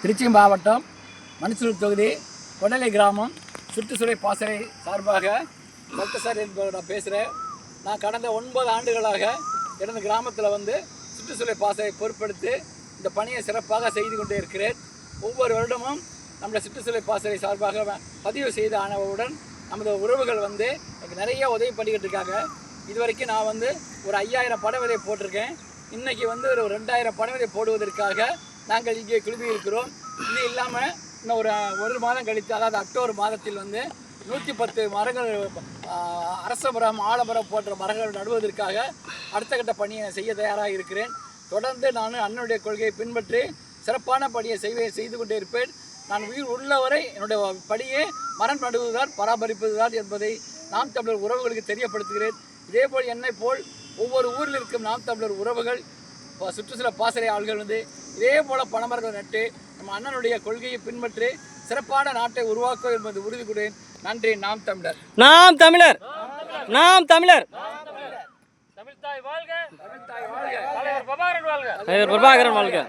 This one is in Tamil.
திருச்சி மாவட்டம் மணச்சூர் தொகுதி கொண்டலை கிராமம் சுற்றுச்சூழல் பாசறை சார்பாக சார் என்பவர் நான் பேசுகிறேன். நான் கடந்த 9 ஆண்டுகளாக எனது கிராமத்தில் சுற்றுச்சூழல் பாசறை பொறுப்பெடுத்து இந்த பணியை சிறப்பாக செய்து கொண்டே இருக்கிறேன். ஒவ்வொரு வருடமும் நம்மளை சுற்றுச்சூழல் பாசறை சார்பாக பதிவு செய்த ஆனவுடன் நமது உறவுகள் எனக்கு நிறைய உதவி பண்ணிக்கிட்டு இருக்காங்க. இதுவரைக்கும் நான் ஒரு 5000 பனை விதை போட்டிருக்கேன். இன்றைக்கி ஒரு 2000 பனை விதை போடுவதற்காக நாங்கள் இங்கே குழுமி இருக்கிறோம். இது இல்லாமல் இன்னும் ஒரு மாதம் கழித்து, அதாவது அக்டோபர் மாதத்தில் 110 மரங்கள் அரச மரம் ஆலமரம் போன்ற மரங்கள் நடுவதற்காக அடுத்த கட்ட பணியை செய்ய தயாராக இருக்கிறேன். தொடர்ந்து நான் அண்ணனுடைய கொள்கையை பின்பற்றி சிறப்பான பணியை செய்து கொண்டே இருப்பேன். நான் உயிர் உள்ளவரை என்னுடைய பணியே மரம் நடுவதுதான் பராமரிப்பதுதான் என்பதை நாம் தமிழர் உறவுகளுக்கு தெரியப்படுத்துகிறேன். இதேபோல் என்னை போல் ஒவ்வொரு ஊரில் இருக்கும் நாம் தமிழர் உறவுகள் சுற்றுச்சூழல் பாசறை ஆள்கள் இதே போல பனைமரங்களை நட்டு நம்ம அண்ணனுடைய கொள்கையை பின்பற்றி சிறப்பான நாட்டை உருவாக்குவோம் என்பது உறுதி கூறேன். நன்றி. நாம் தமிழர், நாம் தமிழர், நாம் தமிழர். தமிழ்தாய் வாழ்க, தமிழ்தாய் வாழ்க, பிரபாகரன் வாழ்க.